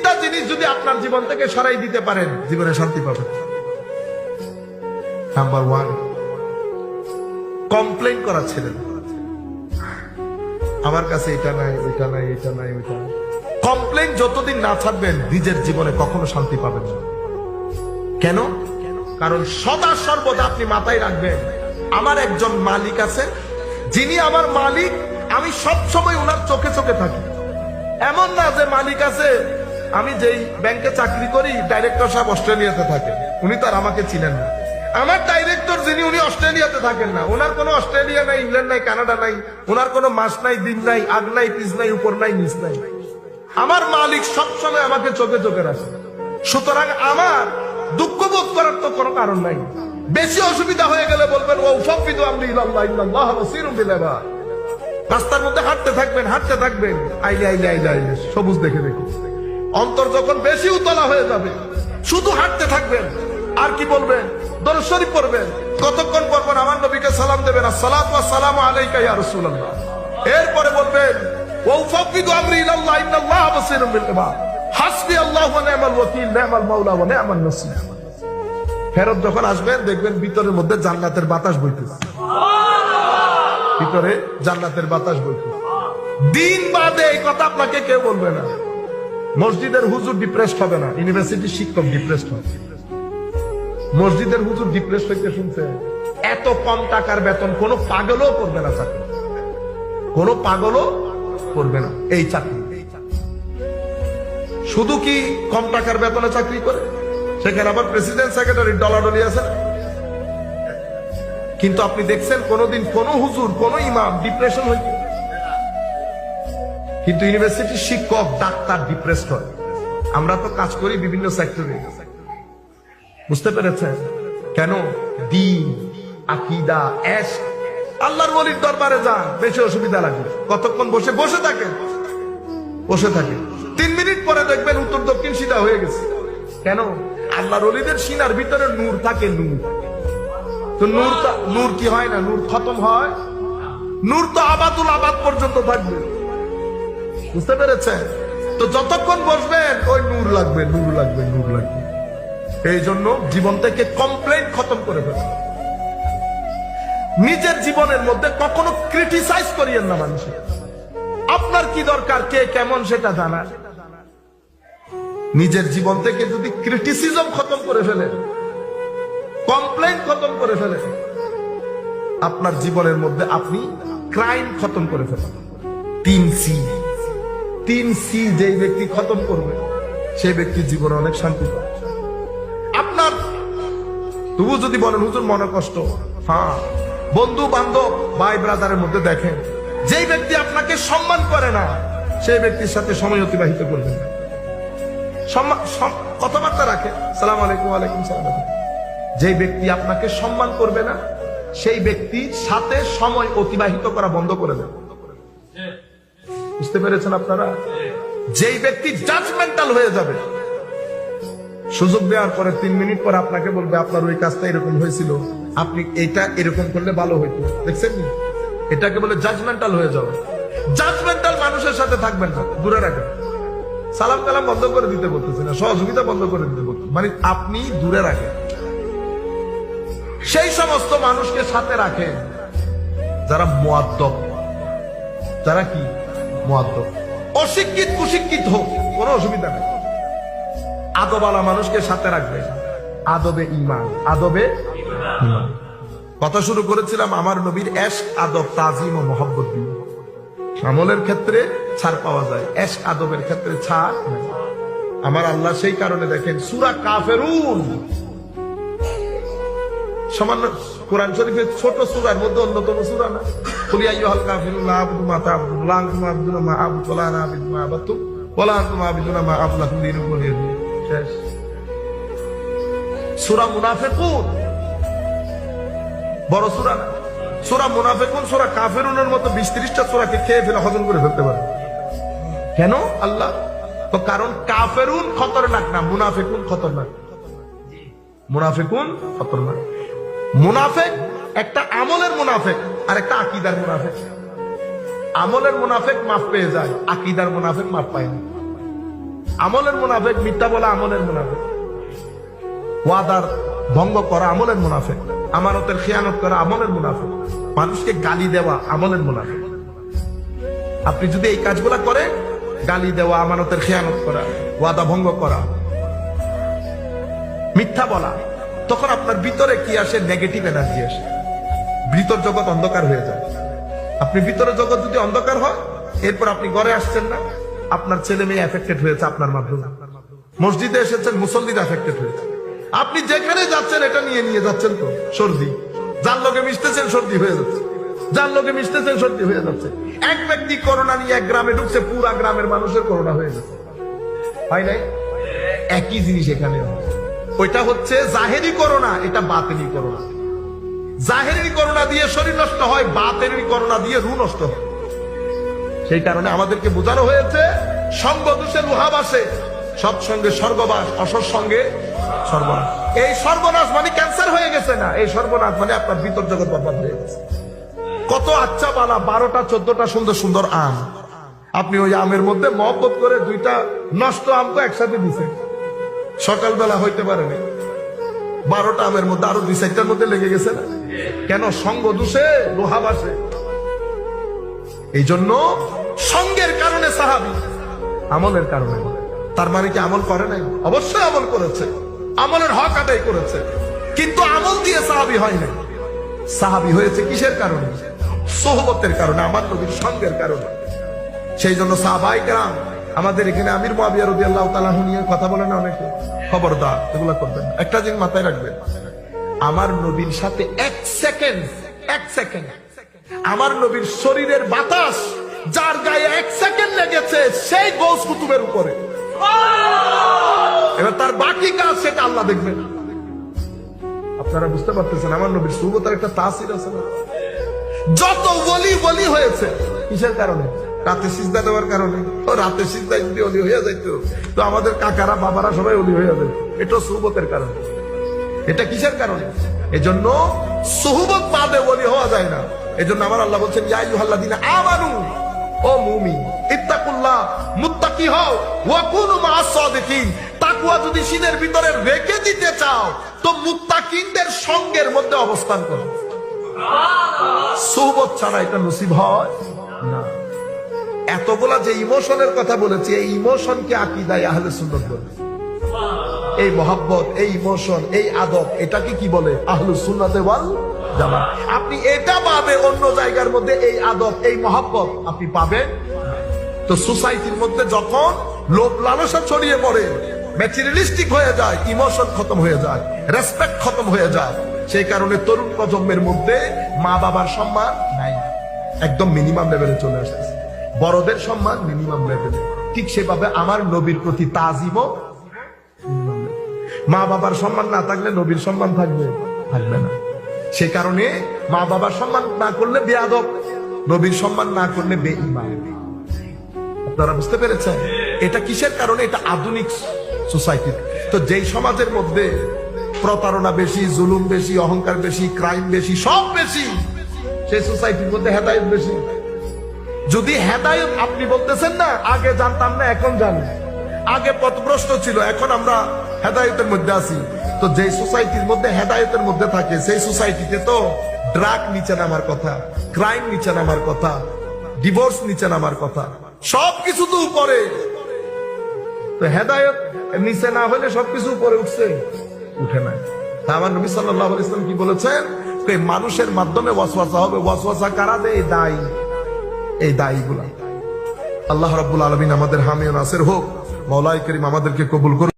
তিনটা জিনিস যদি আপনার জীবন থেকে সরাই দিতে পারেন, জীবনে শান্তি পাবেন। নাম্বার ওয়ান, কমপ্লেন করা ছেড়ে দিন। আমার কাছে এটা নাই, ওইটা নাই, এটা নাই, ওইটা নাই। কমপ্লেন যতদিন না ছাড়বেন, নিজের জীবনে কখনো শান্তি পাবেন না। কেন? কারণ সদা সর্বদা আপনি মাথায় রাখবেন, আমার একজন মালিক আছে, যিনি আমার মালিক, আমি সব সময় ওনার চোখে চোখে থাকি। এমন না যে মালিক আছে, আমি যেই ব্যাংকে চাকরি করি, ডাইরেক্টর সাহেব অস্ট্রেলিয়াতে থাকেন, উনি তো আর আমাকে চিনেন না। আমার ডাইরেক্টর যিনি, উনি অস্ট্রেলিয়াতে থাকেন না, ওনার কোনো অস্ট্রেলিয়া নাই, ইংল্যান্ড নাই, কানাডা নাই, ওনার কোনো মাস নাই, দিন নাই, আগ নাই, পিছ নাই, উপর নাই, নিচ নাই। আমার মালিক সবসময় আমাকে চোখে চোখে রাখে। সুতরাং আমার দুঃখ বোধ করার তো কোনো কারণ নাই। বেশি অসুবিধা হয়ে গেলে বলবেন, ও ফাফিদু আমরি ইলাল্লাহ ইন্নাল্লাহা বাসীরুম বিল ইবাদ। রাস্তার মধ্যে হাঁটতে থাকবেন, হাঁটতে থাকবেন, আইলে আইলে আইলে আইলে সবুজ দেখে দেখে। অন্তর যখন বেশি উতলা হয়ে যাবে, শুধু হাঁটতে থাকবেন। আর কি বলবেন? দরুদ শরীফ পড়বেন। কতক্ষণ পড়বেন? আমার নবীকে সালাম দেবেন, আসসালাতু ওয়াসসালামু আলাইকা ইয়া রাসূলুল্লাহ। এরপরে বলবেন, ওয়া ফাফিদু আমরি ইলাল্লাহ ইন্নাল্লাহা বাসীরুম বিল ইবাদ। হাসবি আল্লাহু ওয়া নি'মাল ওয়াকিল, নি'মাল মাওলা ওয়া নি'মান নাসীর। ফেরত যখন আসবেন, দেখবেন ভিতরের মধ্যে জান্নাতের বাতাস বইতেছে। ভিতরে জান্নাতের বাতাস বইতেছে। দিন বাদে এই কথা আপনাকে কেউ বলবে না। মসজিদের হুজুর ডিপ্রেসড হবে না, ইউনিভার্সিটির শিক্ষক ডিপ্রেসড হবে। মসজিদের হুজুর ডিপ্রেসড হইতে শুনছে, এত কম টাকার বেতন কোনো পাগলও করবে না চাকরি, কোনো পাগলও করবে না এই চাকরি। শুধু কি কম টাকার বেতনে চাকরি করে? সেখানে আবার প্রেসিডেন্ট সেক্রেটারি ডলাডলি আছে না। কিন্তু আপনি দেখছেন কোনদিন কোন হুজুর, কোন ইমাম ডিপ্রেশন হইতে? কিন্তু ইউনিভার্সিটির শিক্ষক, ডাক্তার ডিপ্রেসড হয়। আমরা তো কাজ করি বিভিন্ন সেক্টরে, বুঝতে পেরেছেন? কেন? দ্বীন, আকীদা, ইশক। আল্লাহর ওলির দরবারে যান, বেশি অসুবিধা লাগে। কতক্ষণ বসে বসে থাকেন, বসে থাকেন, 3 মিনিট পরে দেখবেন উত্তর দক্ষিণ সিধা হয়ে গেছে। কেন? আল্লাহর ওলিদের সিনার ভিতরে নূর থাকে, নূর। তো নূর কি হয় না? নূর খতম হয়? নূর তো আবাদুল আবাদ পর্যন্ত থাকবে, বুঝতে পেরেছেন? তো যতক্ষণ বসবেন ওই নূর লাগবে, নূর লাগবে, নূর লাগবে। এই জন্য জীবন থেকে কমপ্লেইন খতম করে ফেলুন। নিজের জীবনের মধ্যে কখনো ক্রিটিসাইজ করিয়েন না মানুষের। আপনার কি দরকার কে কেমন সেটা জানা। নিজের জীবন থেকে যদি ক্রিটিসিজম খতম করে ফেলেন, কমপ্লেইন খতম করে ফেলেন, আপনার জীবনের মধ্যে আপনি ক্রাইম খতম করে ফেলেন। 3C যেই ব্যক্তি খতম করবে, সেই ব্যক্তির জীবনে অনেক শান্তি পাবে। আপনার তবু যদি বলেন হুজুর মনে কষ্ট, হ্যাঁ, বন্ধু বান্ধব ভাই ব্রাদারের মধ্যে দেখেন, যেই ব্যক্তি আপনাকে সম্মান করে না, সেই ব্যক্তির সাথে সময় অতিবাহিত করবেন না। কথাবার্তা রাখে, সালাম আলাইকুম, ওয়ালাইকুম সালাম। যেই ব্যক্তি আপনাকে সম্মান করবে না, সেই ব্যক্তির সাথে সময় অতিবাহিত করা বন্ধ করে দেন। বুঝতে পেরেছেন আপনারা? যেই ব্যক্তি জাজমেন্টাল হয়ে যাবে, সুযোগ দেওয়ার পরে 3 মিনিট পর আপনাকে বলবে আপনার ওই কাজটা এরকম হয়েছিল, আপনি এটা এরকম করলে ভালো হইতো, দেখছেন? এটাকে বলে জাজমেন্টাল হয়ে যাবে। জাজমেন্টাল মানুষের সাথে থাকবেন না, দূরে রাখেন। সালাম কালাম বন্ধ করে দিতে বলতেছে না, সহযোগিতা বন্ধ করে দিতে বলতেছে, মানে আপনি দূরে রাখেন। সেই সমস্ত মানুষকে সাথে রাখেন যারা মুআদ্দব। যারা কি? মুআদ্দব। অশিক্ষিত কুশিক্ষিত হোক, কোনো অসুবিধা নেই। আদবওয়ালা মানুষকে সাথে রাখবেন। আদবে ঈমান, আদবে ঈমান। কথা শুরু করেছিলাম আমার নবীর ইশক, আদব, তাজিম ও মহব্বত দিয়ে। আমলের ক্ষেত্রে ছাড় পাওয়া যায়, ইশক আদবের ক্ষেত্রে ছাড় নাই। আমার আল্লাহ সেই কারণে দেখেন সূরা কাফেরুন, সামান্য কোরআন শরীফের ছোট সূরার মধ্যে অন্যতম সূরা না? কুল ইয়া আইয়ুহাল কাফিরুন লা আ'বুদু মা তা'বুদুন লা আনতুম আ'বুদুনা মা আ'বুদু ওয়া লা আনা আ'বুদু মা আ'বাদতুম ওয়া লা আনতুম আ'বুদুনা মা আ'বুদু লাকুম দীনুকুম ওয়ালিয়া দীন। শেষ। সূরা মুনাফিকুন বড় সূরা না? সূরা মুনাফিকুন সূরা কাফিরুনের মতো 20-30টা সূরাকে খেয়ে ফেলে হজম করে ফেলতে পারে। কেন? আল্লাহ তো কারণ কাফিরুন খতরনাক না, মুনাফিকুন খতরনাক। মুনাফিকুন খতরনাক। মুনাফিক একটা আমলের মুনাফিক আর একটা আকীদার মুনাফিক। আমলের মুনাফিক মাফ পেয়ে যায়, আকীদার মুনাফিক মাফ পায় না। আমলের মুনাফিক, মিথ্যা বলা আমলের মুনাফিক, ওয়াদার ভঙ্গ করা আমলের মুনাফিক, আমানতের খেয়ানত করা আমলের মুনাফিক, মানুষকে গালি দেওয়া আমলের মুনাফিক। আপনি যদি এই কাজগুলা করেন, গালি দেওয়া, আমানতের খেয়ানত করা, ওয়াদা ভঙ্গ করা, মিথ্যা বলা, তখন আপনার ভিতরে কি আসে? নেগেটিভ এনার্জি আসে, ভিতর জগৎ অন্ধকার হয়ে যায়। আপনি ভিতরে জগৎ যদি অন্ধকার হয়, এরপর আপনি ঘরে আসছেন না, আপনার ছেলে মেয়ে এফেক্টেড হয়েছে আপনার মাধ্যমে, মসজিদে এসেছেন মুসল্লিরা এফেক্টেড হয়েছে, আপনি যেখানে যাচ্ছেন এটা নিয়ে নিয়ে যাচ্ছেন, তো সর্দি, যার লোকে মিশতেছেন সর্দি হয়ে যাচ্ছে, যার লোকে মিশতেছেন সর্দি হয়ে যাচ্ছে। এক ব্যক্তি করোনা নিয়ে এক গ্রামে ঢুকছে, পুরা গ্রামের মানুষের করোনা হয়ে যাচ্ছে, হয় নাই? একই জিনিস এখানে, ওইটা হচ্ছে জাহেরি করোনা, এটা বাতিনি করোনা। জাহেরি করোনা দিয়ে শরীর নষ্ট হয়, বাতিনি করোনা দিয়ে রূহ নষ্ট হয়। সেই কারণে আমাদেরকে বোঝানো হয়েছে, সঙ্গ দোষে রুহাবাসে, সৎসঙ্গে স্বর্গবাস, অসৎসঙ্গে সর্বনাশ। এই সর্বনাশ মানে ক্যান্সার হয়ে গেছে না, এই সর্বনাশ মানে আপনার ভিতর জগৎ বরবাদ হয়ে গেছে। কত আচ্ছা বালা 12টা 14টা সুন্দর সুন্দর আম, আপনি ওই আমের মধ্যে মহব্বত করে 2টা নষ্ট আমকে একসাথে দিচ্ছেন, সকালবেলা হইতে পারেনি, 12টা আমের মধ্যে আরো 2-4টার মধ্যে লেগে গেছে না? কেন? সঙ্গ দোষে লোহাবাসে। এই জন্য সঙ্গের কারণে সাহাবী, আমলের কারণে। তার মানে কি আমল করে নাই? অবশ্যই আমল করেছে, আমলের হক আদায় করেছে, কিন্তু আমল দিয়ে সাহাবী হয় নাই। সাহাবী হয়েছে কিসের কারণে? সোহবতের কারণে, আমার নবীর সঙ্গের কারণে। সেই জন্য সাহাবায়ে কেরাম, আমাদের এখানে আমির মুয়াবিয়া রাদিয়াল্লাহু তাআলা নিয়ে কথা বলে না অনেকে, খবরদার এগুলো করবেন না। একটা জিনিস মাথায় রাখবেন, আমার নবীর সাথে এক সেকেন্ড আমার নবীর শরীরের বাতাস যার গায়ে 1 সেকেন্ড লেগেছে, সেই গৌস কুতুবের উপরে। এবার তার বাকি কাজ সেটা আল্লাহ দেখবেন। আপনারা বুঝতে পারতেছেন আমার নবীর সুবতের একটা তাসির আছে না? যত ওলি ওলি হয়েছে কিসের কারণে? রাতে সিজদা দেওয়ার কারণে। ও রাতে সিজদায় যদি ওলি হয়ে যাইতো, তো আমাদের কাকারা বাবারা সবাই ওলি হয়ে যেত। এটা সুবতের কারণে। এটা কিসের কারণে? এজন্য সুহবত বাদে ওলি হওয়া যায় না। এজন্য আমার আল্লাহ বলছেন, ইয়া আইয়ুহাল্লাযীনা আমানু, ও মুমিন, ইত্তাকুল্লাহ, মুত্তাকি হও, ওয়া কুনু মা'আস সাদিকিন। তাকওয়া যদি সিনের ভিতরে রেখে দিতে চাও, তো মুত্তাকিনদের সঙ্গের মধ্যে অবস্থান করো। সুহবত ছাড়া এটা নসিব হয় না। এতগুলা যে ইমোশনের কথা বলেছি, এই ইমোশনকে আকীদায়ে আহলে সুন্নাত বলে। এই মহব্বত, এই ইমোশন, এই আদব, এটাকে কি বলে? আহলুস সুন্নাতে ওয়াল জামাত। আপনি এটা পাবে অন্য জায়গার মধ্যে, এই আদব, এই মহব্বত আপনি পাবেন। তো সোসাইটির মধ্যে যখন লোভ লালসা ছড়িয়ে পড়ে, ম্যাটেরিয়ালিস্টিক হয়ে যায়, ইমোশন খতম হয়ে যায়, রেসপেক্ট খতম হয়ে যায়, সেই কারণে তরুণ প্রজন্মের মধ্যে মা বাবার সম্মান নাই, একদম মিনিমাম লেভেলে চলে আসছে। বড়দের সম্মান মিনিমাম লেভেলে। ঠিক সেভাবে আমার নবীর প্রতি তাজিমও, মা বাবার সম্মান না থাকলে নবীর সম্মান থাকবে না। সে কারণে মা বাবার সম্মান না করলে বেয়াদব, নবীর সম্মান না করলে বেঈমান। আপনারা বুঝতে পেরেছেন? এটা কিসের কারণে? এটা আধুনিক সোসাইটি। তো যেই সমাজের মধ্যে প্রতারণা বেশি, জুলুম বেশি, অহংকার বেশি, ক্রাইম বেশি, সব বেশি, সেই সোসাইটির মধ্যে হেদায়েত বেশি। যদি হেদায়েত, আপনি বলতেছেন না আগে জানতাম না এখন জানি, আগে পথভ্রষ্ট ছিল, এখন আমরা হেদায়েতের মধ্যে আছি। তো যে সোসাইটির মধ্যে হেদায়েতের মধ্যে থাকে, সেই সোসাইটিতে তো ড্রাগ নিচে নামার কথা, ক্রাইম নিচে নামার কথা, ডিভোর্স নিচে নামার কথা, সবকিছু তো উপরে। তো হেদায়েত নিচে না হলে সবকিছু উপরে উঠছে, উঠে নাই। তা আমার নবী সাল্লাল্লাহু আলাইহি ওয়াসাল্লাম কি বলেছেন? মানুষের মাধ্যমে ওয়াসওয়াসা হবে। ওয়াসওয়াসা কারা দেয়? দায়ী, এই দায়ীগুলা। আল্লাহ রাব্বুল আলামিন আমাদের হামি ও নাসির হোক। মাওলাই করিম আমাদেরকে কবুল করুন।